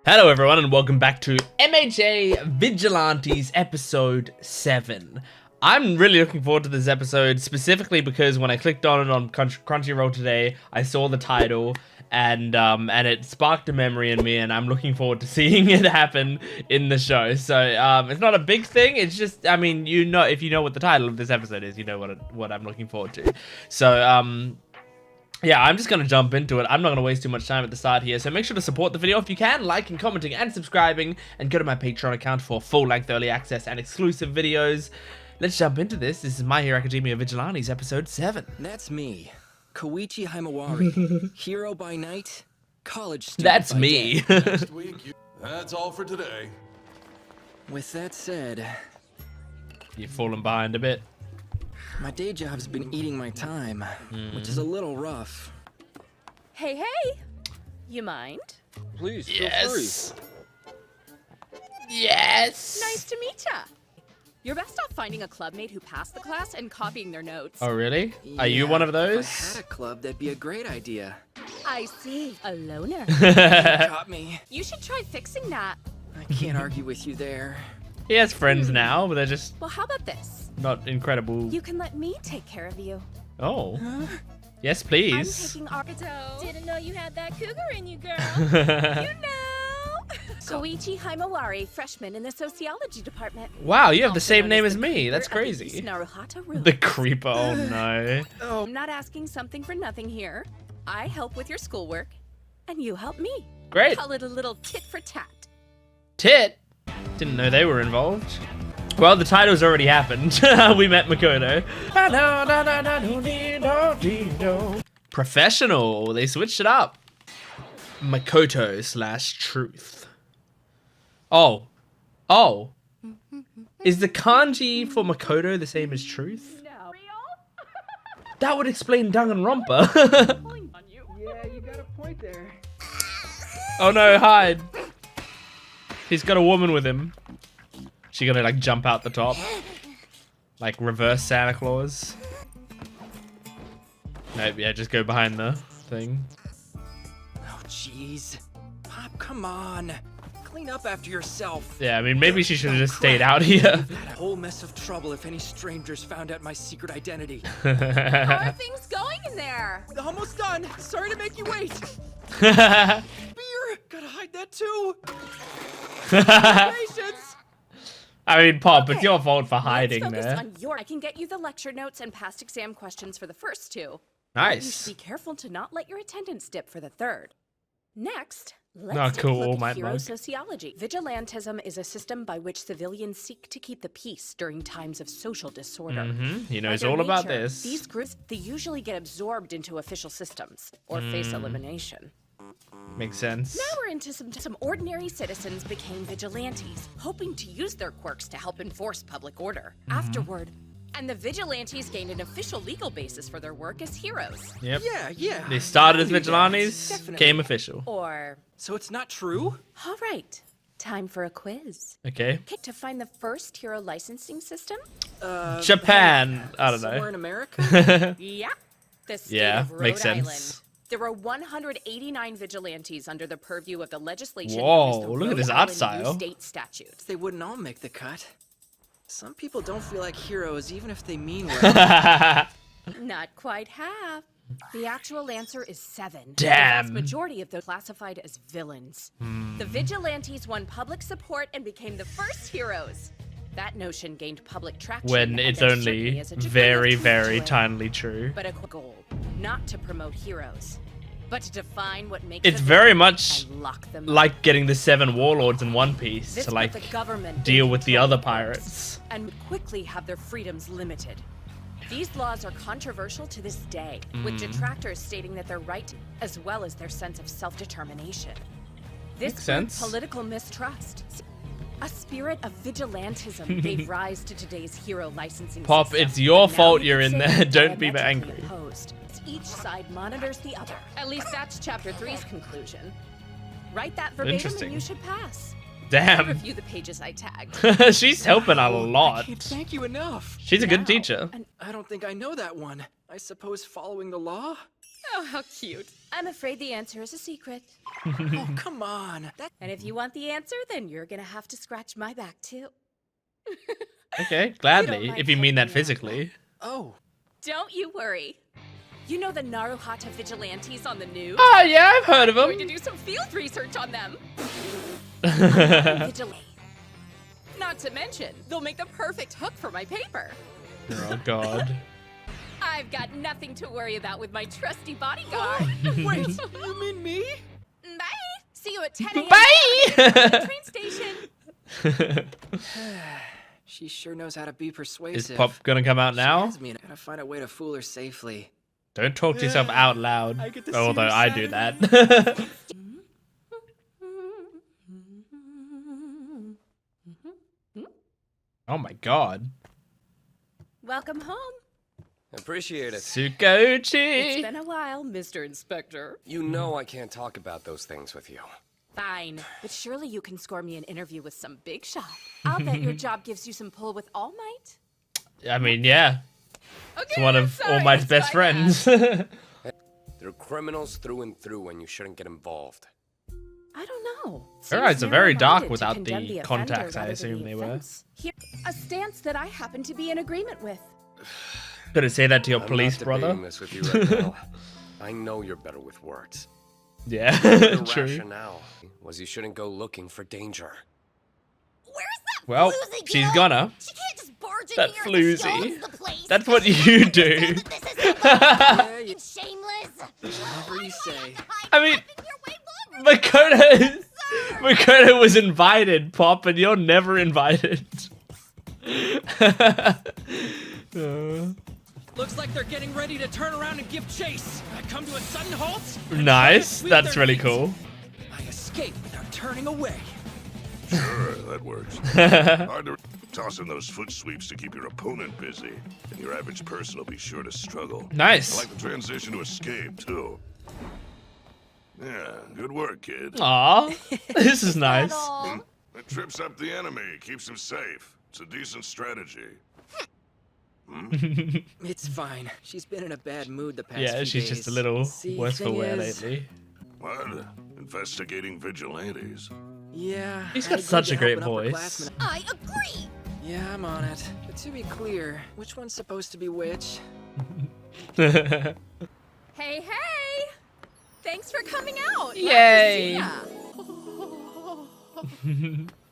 Hello everyone and welcome back to MHA Vigilantes episode 7. I'm really looking forward to this episode specifically because when I clicked on it on Crunchyroll today, I saw the title and it sparked a memory in me, and I'm looking forward to seeing it happen in the show. So it's not a big thing, it's just, I mean, you know, if you know what the title of this episode is, you know what I'm looking forward to. So yeah, I'm just going to jump into it. I'm not going to waste too much time at the start here, so make sure to support the video if you can, liking, commenting, and subscribing, and go to my Patreon account for full-length early access and exclusive videos. Let's jump into this. This is My Hero Academia Vigilantes, episode 7. That's me, Koichi Himawari, hero by night, college student That's by me. day. Next week, that's all for today. With that said, You've fallen behind a bit. my day job's been eating my time, which is a little rough. Hey, you mind? Please, Yes. Yes. Nice to meet ya. You're best off finding a clubmate who passed the class and copying their notes. Oh, really? Are you one of If I those? had a club, that'd be a great idea. I see. A loner. Got me. You should try fixing that. I can't argue with you there. He has friends now, but they're just Well, how about this? not incredible. You can let me take care of you. Oh. Yes, I'm please. taking Makoto. Didn't know you had that cougar in you, girl. You know. Koichi Himawari, freshman in the sociology department. Wow, you have the Also same known name as as the me. creeper That's of the crazy. East Naruhata Ruins. The creeper. Oh no. I'm not asking something for nothing here. I help with your schoolwork, and you help me. Great. Call it a little tit for tat. Tit. Didn't know they were involved. Well, the title's already happened. We met Makoto. Professional. They switched it up. Makoto / truth. Oh. Oh. Is the kanji for Makoto the same as truth? No. That would explain Danganronpa. Yeah, you got a point there. Oh no, hide. He's got a woman with him. She gonna like jump out the top? Like reverse Santa Claus? Nope, yeah, just go behind the thing. Oh, jeez. Pop, come on. Clean up after yourself. Yeah, I mean, maybe she should have just stayed Crap. out here. We've had a whole mess of trouble if any strangers found out my secret identity. How are things going in there? Almost done. Sorry to make you wait. Beer. Gotta hide that too. Patience. I mean, Pop, it's your fault for hiding Let's focus there. on your. I can get you the lecture notes and past exam questions for the first two. You Nice. should be careful to not let your attendance dip for the third. Next, Oh, let's take cool, a look my at hero mug. sociology. Vigilantism is a system by which civilians seek to keep the peace during times of social disorder. He By knows their all about nature, this. These groups, they usually get absorbed into official systems or face elimination. Makes sense. Now we're into some ordinary citizens became vigilantes, hoping to use their quirks to help enforce public order. Afterward, and the vigilantes gained an official legal basis for their work as heroes. Yep. Yeah. They started as I knew that. vigilantes, Definitely. became official. Or, So it's not true? all right, time for a quiz. Okay. Okay, to find the first hero licensing system? Japan. I don't Somewhere know. in America? Yeah, the state Yeah, of Rhode makes Island. sense. There were 189 vigilantes under the purview of the legislation. Whoa, known as the look at Rhode this art Island New style. State statutes. They wouldn't all make the cut. Some people don't feel like heroes even if they mean well. Not quite half. The actual answer is 7. The Damn. vast majority of those classified as villains. The vigilantes won public support and became the first heroes. That notion gained public traction. When and it's there only certainly is a degree very, of truth very to it. tinily true. But a goal, not to promote heroes, but to define what makes It's a very villain much and lock them up. like getting the 7 warlords in One Piece This to put like the government deal in with the control other of quirks pirates. and would quickly have their freedoms limited. These laws are controversial to this day, with detractors stating that their right, as well as their sense of self-determination. This Makes brewed sense. political mistrust. A spirit of vigilantism gave rise to today's hero licensing Pop, system. it's your But now fault we you're could in say there. they're Don't be diametrically angry. opposed. Each side monitors the other. At least that's chapter 3's conclusion. Write that verbatim Interesting. and you should pass. Damn. Review the pages I tagged. She's helping a I lot. can't thank you enough. She's a good Now, teacher. an I don't think I know that one. I suppose following the law? Oh, how cute. I'm afraid the answer is a secret. Oh, come on. And if you want the answer, then you're gonna have to scratch my back too. Okay, gladly, mind if you mean that helping me out, physically. Oh, Don't you worry. You know the Naruhata Vigilantes on the news? Oh, yeah, I've heard of I'm going to them. do some field research on them. Vigilante. Not to mention, they'll make the perfect hook for my paper. Oh, God. I've got nothing to worry about with my trusty bodyguard. wait, you mean me? Bye. See you at 10 a.m. Bye. Saturday at the train station. She sure knows how to be persuasive. Is Pop gonna come out She now? has me, and I gotta find a way to fool her safely. Don't talk to yourself out loud. I get to see Although her I do Saturday. that. Oh my god. Welcome home. Appreciate it. It's Sukochi! been a while, Mr. Inspector. You know I can't talk about those things with you. Fine, but surely you can score me an interview with some big shot. I'll bet your job gives you some pull with All Might. I mean, yeah. Okay, It's one I'm of sorry, All Might's that's best my bad. friends. They're criminals through and through, and you shouldn't get involved. I don't know. Their Seems eyes are very narrow-minded dark to without condemn the offender contacts, I rather than assume the they were. offense. Here, a stance that I happen to be in agreement with. Gotta say that to your I'm police not brother. debating this with you right now. I know you're better with words. Yeah, The true. rationale was you shouldn't go looking for danger. Where's that Well, floozy she's girl? gonna. She can't just barge in That here floozy. and she owns the place. That's what you do. That this is the Yeah, you, fucking shameless. whatever you say. I mean, Your way longer. Makoto was invited, Pop, and you're never invited. Looks like they're getting ready to turn around and give chase. I come to a sudden halt. and Nice, sweep that's their really feet. cool. I escape without turning away. Sure, that works. Hard to tossing those foot sweeps to keep your opponent busy, and your average person will be sure to struggle. I Nice. like the transition to escape, too. Yeah, good work, kid. Aw, this is nice. All. It trips up the enemy, keeps him safe. It's a decent strategy. It's fine. She's been in a bad mood the past Yeah, few she's days. just a little See, worse for thing wear is- lately. What? Investigating vigilantes. Yeah. He's I got agreed such to a help great an voice. upperclassman. I agree. Yeah, I'm on it. But to be clear, which one's supposed to be which? Hey, hey! Thanks for coming out. Glad to Yay. see ya.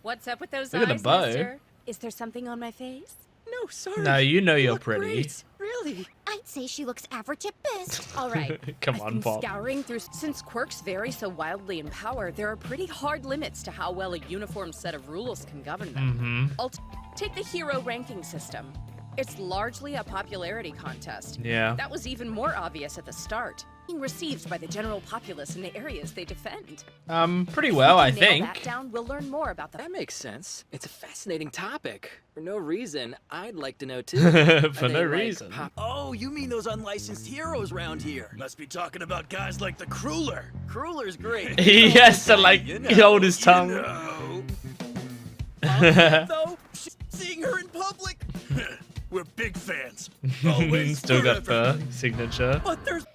What's up with those Look at eyes, the bow. mister? Is there something on my face? No, sorry. No, you know you're look pretty. Great. Really? I'd say she looks average at best. All right. Come I've on, been Pop. scouring through. Since quirks vary so wildly in power, there are pretty hard limits to how well a uniform set of rules can govern them. I'll take the hero ranking system. It's largely a popularity contest. Yeah. That was even more obvious at the start. Being received by the general populace in the areas they defend. Pretty well, I If we nail that think. down, we'll learn more about the That makes sense. It's a fascinating topic. For no reason, I'd like to know too. For Are no they, reason. Pop- Oh, you mean those unlicensed heroes round here? Must be talking about guys like the Cruller. Cruller's great. He has to, like, hold his tongue. No. Though, seeing her in public, we're big fans. Always, Still got forever. the signature. But there's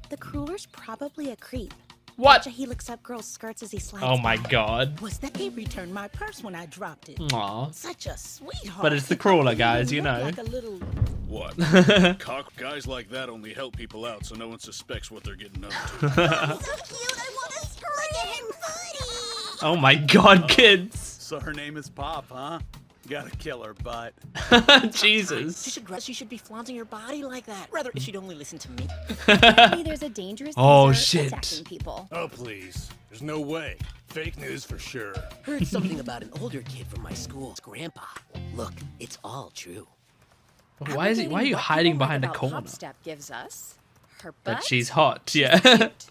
The Cruller's probably a creep. What? He looks up girls' skirts as he slides. Oh my by. god. Was that he returned my purse when I dropped it? Aw. Such a sweetheart. But it's the Cruller, guys, you He looked know. Like a little... what? Cock guys like that only help people out, so no one suspects what they're getting up to. So cute, I want to scream. Buddy. Oh my god, kids. So her name is Pop, huh? Gotta kill her butt. Jesus. She should be flaunting her body like that. Rather, if she'd only listen to me. Apparently there's a dangerous Oh, user shit. attacking people. Oh, please. There's no way. Fake news for sure. Heard something about an older kid from my school's grandpa. Look, it's all true. Why is it? Why are you What hiding people like behind a about corner? Hopstep gives us her That butt. she's hot. Yeah. Cute.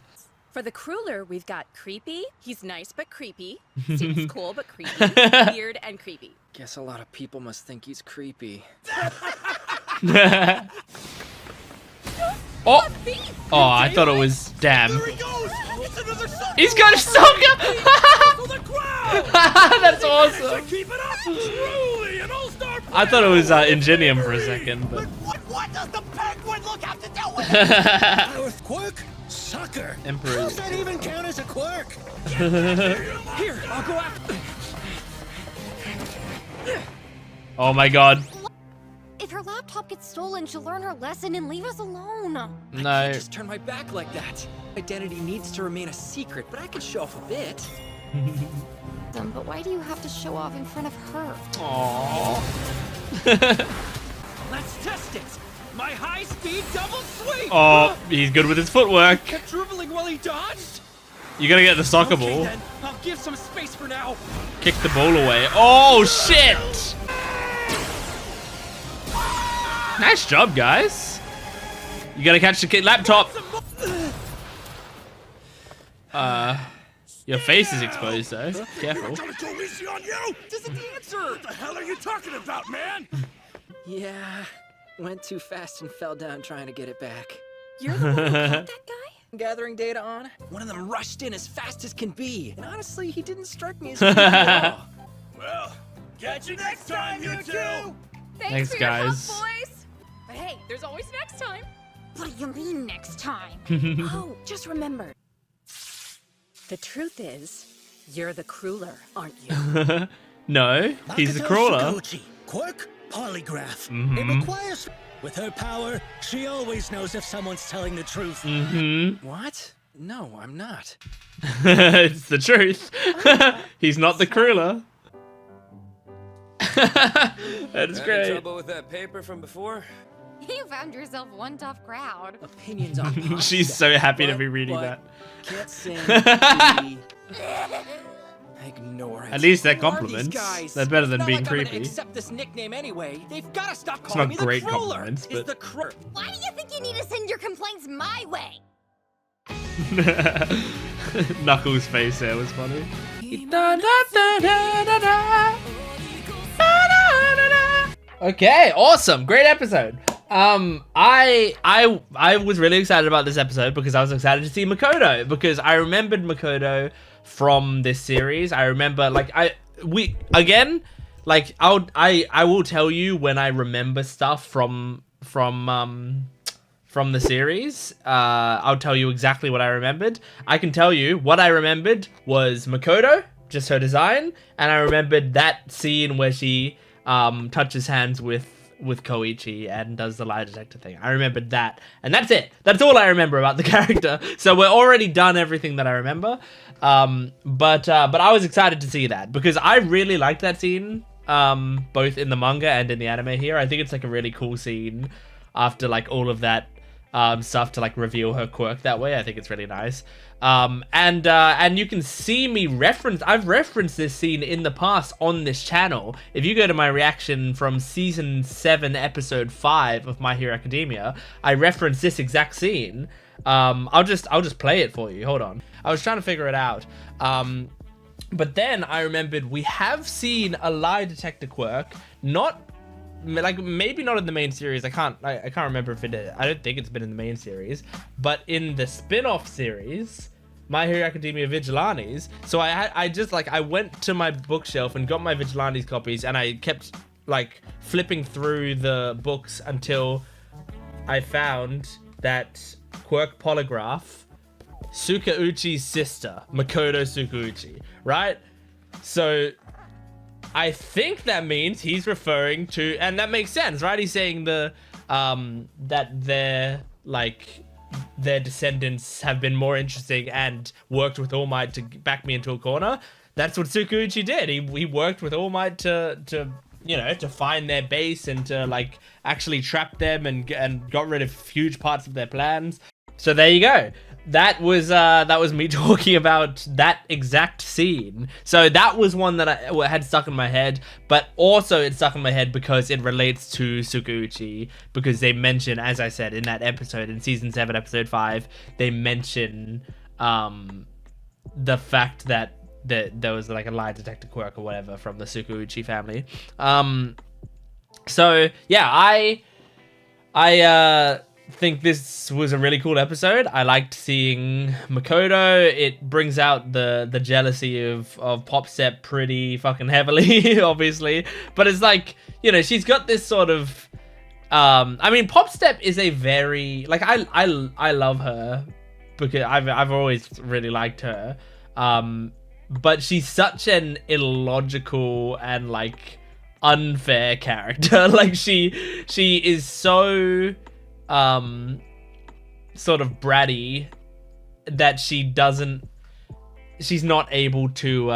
For the Cruller, we've got creepy. He's nice but creepy. Seems cool but creepy. Weird and creepy. Guess a lot of people must think he's creepy. Oh. Oh, I thought it was. Damn. There he goes! It's another sucker! He's got a sucker. To the ground! That's awesome. Keep it up! Truly an all-star I thought it was Ingenium for a second, but. What does the penguin look have to do with it? With Quirk? sucker. Emperor. How's that even count as a quirk? Here, I'll go after. Oh my god. If her laptop gets stolen, she'll learn her lesson and leave us alone. No. I just turn my back like that. Identity needs to remain a secret, but I can show off a bit. But why do you have to show off in front of her? Aww. Let's test it. My high-speed double sweep. Oh, he's good with his footwork. Kept dribbling while he dodged. You gotta get the soccer Okay, ball. then. I'll give some space for now. Kick the ball away. Oh shit! Nice job, guys. You gotta catch the laptop. Your face is exposed though. Careful. Koichi on you? Just a dancer. What the hell are you talking about, man? Yeah, went too fast and fell down trying to get it back. You're the one who caught that guy? Gathering data on. One of them rushed in as fast as can be. And honestly, he didn't strike me as creepy at all. Well, catch you next time, you two! Thanks, for your help, guys. boys. But hey, there's always next time. What do you mean next time? Oh, just remember. The truth is, you're the Cruller, aren't you? No, he's the Makoto crawler. Shiguchi, Quirk, polygraph. Mhm. It requires... With her power, she always knows if someone's telling the truth. What? No, I'm not. It's the truth. He's not the Cruller. That is Any great. trouble with that paper from before? You found yourself one tough crowd. Opinions on pop She's stuff. so happy to But- be reading but that. Can't sing. Be... Ignore it. At least they're Who are these compliments. guys? They're better than It's not being like I'm gonna creepy. accept this nickname anyway. They've got to stop It's calling not me great the Cruller. compliments, It's but- the Cruller. Why do you think you need to send your complaints my way? Knuckles' face there was funny. Okay, awesome, great episode. I was really excited about this episode because I was excited to see Makoto because I remembered Makoto from this series. I remember I will tell you when I remember stuff from the series. I'll tell you exactly what I remembered. I can tell you what I remembered was Makoto, just her design, and I remembered that scene where she touches hands with Koichi and does the lie detector thing. I remembered that, and that's it. That's all I remember about the character. So we're already done everything that I remember. But I was excited to see that because I really liked that scene, both in the manga and in the anime here. I think it's like a really cool scene after like all of that stuff to like reveal her quirk that way. I think it's really nice. And you can see me I've referenced this scene in the past on this channel. If you go to my reaction from season 7 episode 5 of My Hero Academia, I referenced this exact scene. I'll just play it for you. Hold on. I was trying to figure it out. But then I remembered we have seen a lie detector quirk, maybe not in the main series. I can't remember if it is. I don't think it's been in the main series, but in the spin-off series, My Hero Academia Vigilantes. So I went to my bookshelf and got my Vigilantes copies, and I kept like flipping through the books until I found that Quirk polygraph, Sukauchi's sister, Makoto Sukauchi, right? So I think that means he's referring to, and that makes sense, right? He's saying that their descendants have been more interesting and worked with All Might to back me into a corner. That's what Sukauchi did. He worked with All Might to find their base and to like actually trap them and got rid of huge parts of their plans. So there you go. That was me talking about that exact scene. So that was one that I had stuck in my head, but also it stuck in my head because it relates to Sukauchi, because they mention, as I said in that episode in season 7 episode 5, they mention the fact that there was like a lie detector quirk or whatever from the Sukauchi family. So yeah, I think this was a really cool episode. I liked seeing Makoto. It brings out the jealousy of Popstep pretty fucking heavily, obviously. But it's like, she's got this sort of Popstep is a very I love her because I've always really liked her. But she's such an illogical and like unfair character. Like she is so sort of bratty that she's not able to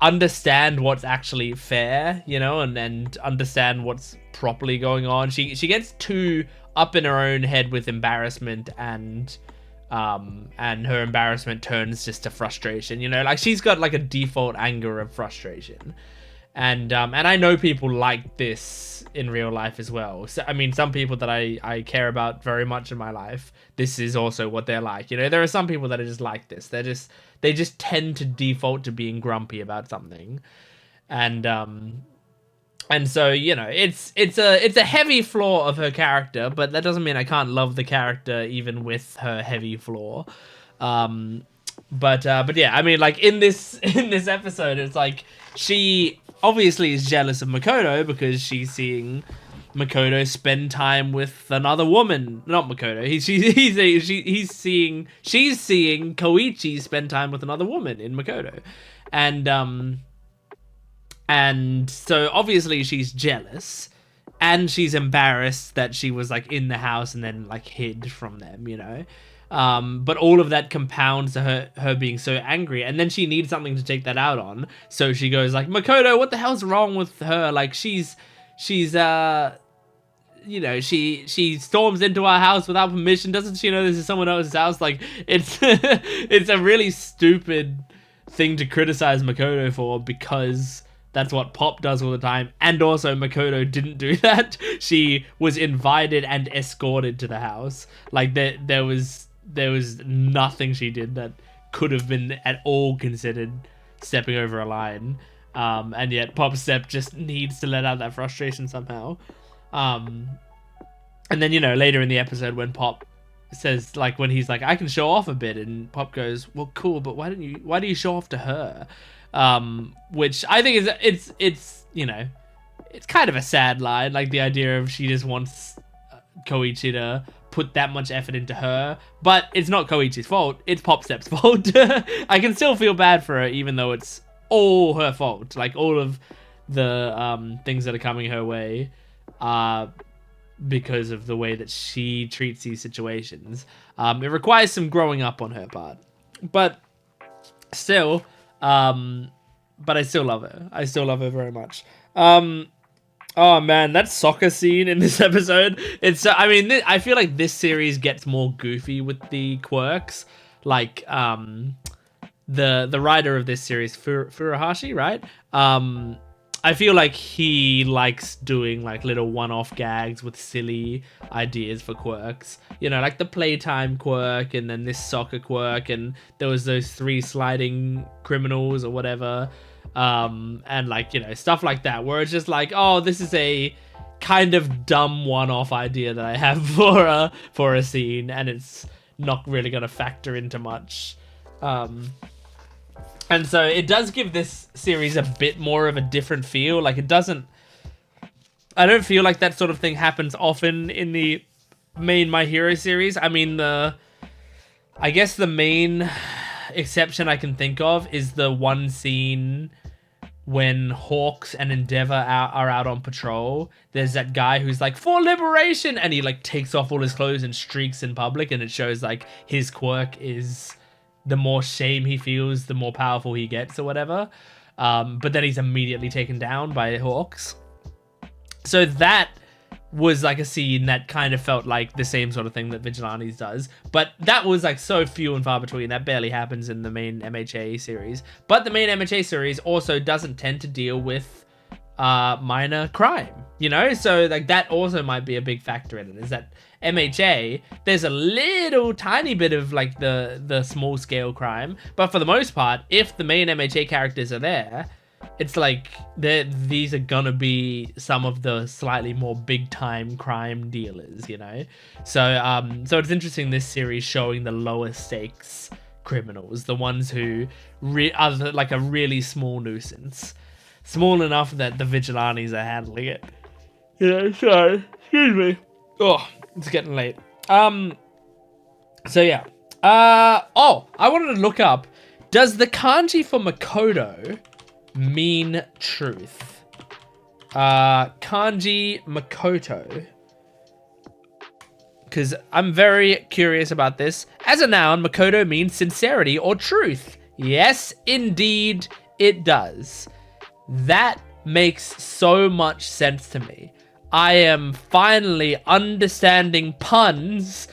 understand what's actually fair, and understand what's properly going on. She gets too up in her own head with embarrassment, and her embarrassment turns just to frustration. Like she's got like a default anger of frustration, and I know people like this in real life as well. So I mean, some people that I care about very much in my life, this is also what they're like. There are some people that are just like this. They just tend to default to being grumpy about something, and so it's a heavy flaw of her character, but that doesn't mean I can't love the character even with her heavy flaw. But yeah, I mean, like in this episode, it's like she obviously is jealous of Makoto because she's seeing Makoto spend time with another woman. Not Makoto. She's seeing Koichi spend time with another woman in Makoto, and so obviously she's jealous, and she's embarrassed that she was like in the house and then like hid from them, but all of that compounds to her being so angry, and then she needs something to take that out on. So she goes like, Makoto, what the hell's wrong with her? Like she storms into our house without permission. Doesn't she know this is someone else's house? Like it's it's a really stupid thing to criticize Makoto for, because that's what Pop does all the time. And also Makoto didn't do that. She was invited and escorted to the house. Like there was nothing she did that could have been at all considered stepping over a line. And yet Pop Step just needs to let out that frustration somehow. And then, later in the episode when Pop says, like, when he's like, I can show off a bit, and Pop goes, well, cool, but why do you show off to her? Which I think it's kind of a sad line, like the idea of she just wants Koichi to put that much effort into her, but it's not Koichi's fault, it's Pop Step's fault. I can still feel bad for her, even though it's all her fault. Like, all of the things that are coming her way are because of the way that she treats these situations. It requires some growing up on her part, but still, but I still love her. I still love her very much. Oh man, that soccer scene in this episode, I feel like this series gets more goofy with the quirks. Like, the writer of this series, Furuhashi, right? I feel like he likes doing like little one-off gags with silly ideas for quirks. Like the playtime quirk, and then this soccer quirk, and there was those 3 sliding criminals or whatever. And like, stuff like that, where it's just like, oh, this is a kind of dumb one-off idea that I have for a scene, and it's not really going to factor into much. And so it does give this series a bit more of a different feel. Like, I don't feel like that sort of thing happens often in the main My Hero series. I mean, I guess the main exception I can think of is the one scene when Hawks and Endeavor are out on patrol. There's that guy who's like, for liberation, and he like takes off all his clothes and streaks in public, and it shows like his quirk is the more shame he feels, the more powerful he gets or whatever. But then he's immediately taken down by Hawks. So that was like a scene that kind of felt like the same sort of thing that Vigilantes does. But that was like so few and far between. That barely happens in the main MHA series. But the main MHA series also doesn't tend to deal with minor crime, So like that also might be a big factor in it, is that MHA, there's a little tiny bit of like the small scale crime, but for the most part, if the main MHA characters are there, it's like these are gonna be some of the slightly more big time crime dealers, So it's interesting, this series showing the lower stakes criminals, the ones who are like a really small nuisance, small enough that the Vigilantes are handling it. Sorry, excuse me. Oh, it's getting late. So yeah. Oh, I wanted to look up, does the kanji for Makoto mean truth? Kanji Makoto. Because I'm very curious about this. As a noun, Makoto means sincerity or truth. Yes, indeed, it does. That makes so much sense to me. I am finally understanding puns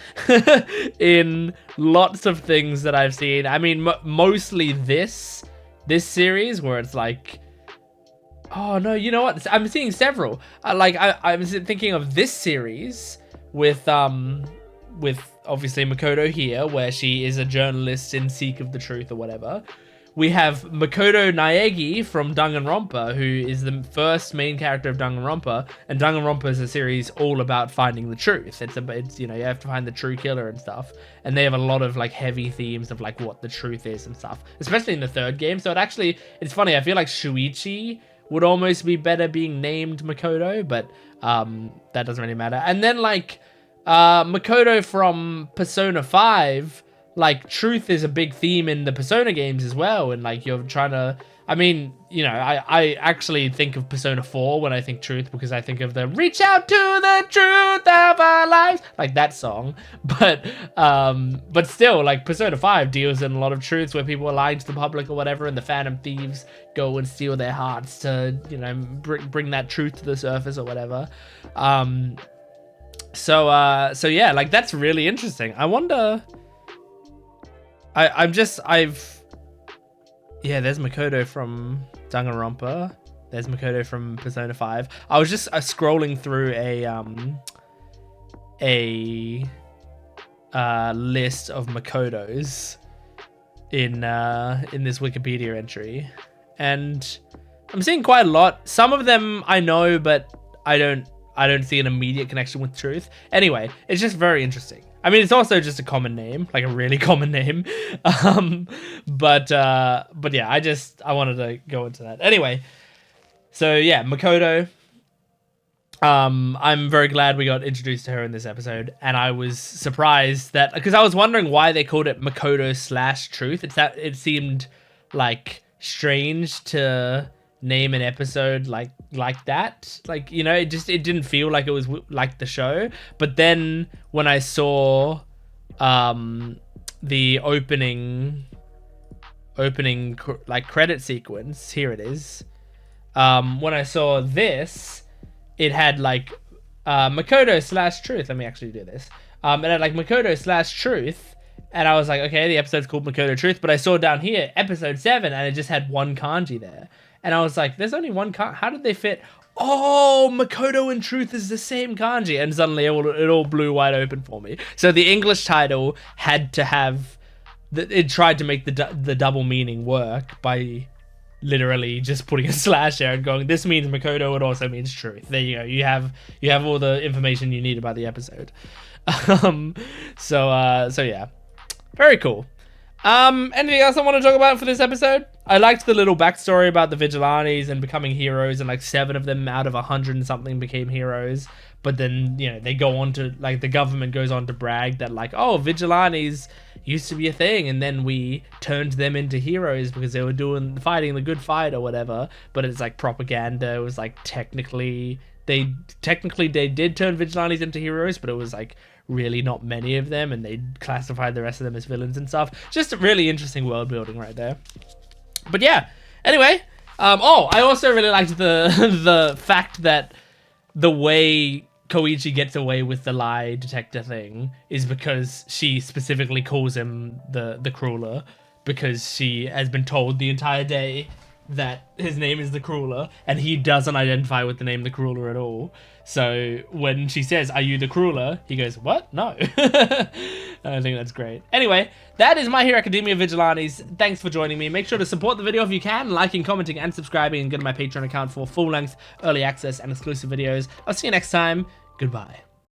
in lots of things that I've seen. I mean, mostly this series where it's like, oh no, you know what? I'm seeing several. I was thinking of this series with obviously Makoto here, where she is a journalist in seek of the truth or whatever. We have Makoto Naegi from Danganronpa, who is the first main character of Danganronpa, and Danganronpa is a series all about finding the truth. It's you know, you have to find the true killer and stuff, and they have a lot of like heavy themes of like what the truth is and stuff, especially in the third game. So it's funny, I feel like Shuichi would almost be better being named Makoto, but that doesn't really matter. And then like Makoto from Persona 5, like truth is a big theme in the Persona games as well, and like you're trying to, I mean, you know, I actually think of Persona 4 when I think truth, because I think of the reach out to the truth of our lives, like that song. But still, like Persona 5 deals in a lot of truths where people are lying to the public or whatever, and the Phantom Thieves go and steal their hearts to, you know, bring that truth to the surface or whatever. So yeah, like that's really interesting. I wonder, yeah, there's Makoto from Danganronpa. There's Makoto from Persona 5. I was just scrolling through a list of Makotos in this Wikipedia entry, and I'm seeing quite a lot. Some of them I know, but I don't see an immediate connection with truth. Anyway, it's just very interesting. I mean, it's also just a common name, like a really common name. But yeah, I wanted to go into that. Anyway, so yeah, Makoto. I'm very glad we got introduced to her in this episode, and I was surprised that, because I was wondering why they called it Makoto/Truth. It seemed like strange to name an episode like that, like, you know, it didn't feel like it was like the show. But then when I saw the opening like credit sequence, here it is, when I saw this, it had like Makoto/Truth. Let me actually do this. It had like Makoto/Truth, and I was like, okay, the episode's called Makoto Truth, but I saw down here episode 7 and it just had one kanji there. And I was like, there's only one kanji. How did they fit? Oh, Makoto and Truth is the same kanji. And suddenly it all blew wide open for me. So the English title had to have, it tried to make the double meaning work by literally just putting a slash there and going, this means Makoto, it also means truth. There you go. You have all the information you need about the episode. So yeah, very cool. Anything else I want to talk about for this episode? I liked the little backstory about the Vigilantes and becoming heroes, and like 7 of them out of 100 and something became heroes. But then, you know, they go on to, like, the government goes on to brag that, like, oh, Vigilantes used to be a thing, and then we turned them into heroes because they were fighting the good fight or whatever. But it's like propaganda. It was like technically they did turn Vigilantes into heroes, but it was like really not many of them, and they classified the rest of them as villains and stuff. Just a really interesting world building right there. But yeah, anyway, I also really liked the fact that the way Koichi gets away with the lie detector thing is because she specifically calls him the Cruller, because she has been told the entire day that his name is the Cruller, and he doesn't identify with the name the Cruller at all. So when she says, "Are you the Cruller?" he goes, "What? No." I think that's great. Anyway, that is My Hero Academia Vigilantes. Thanks for joining me. Make sure to support the video if you can, liking, commenting, and subscribing, and go to my Patreon account for full-length, early access, and exclusive videos. I'll see you next time. Goodbye.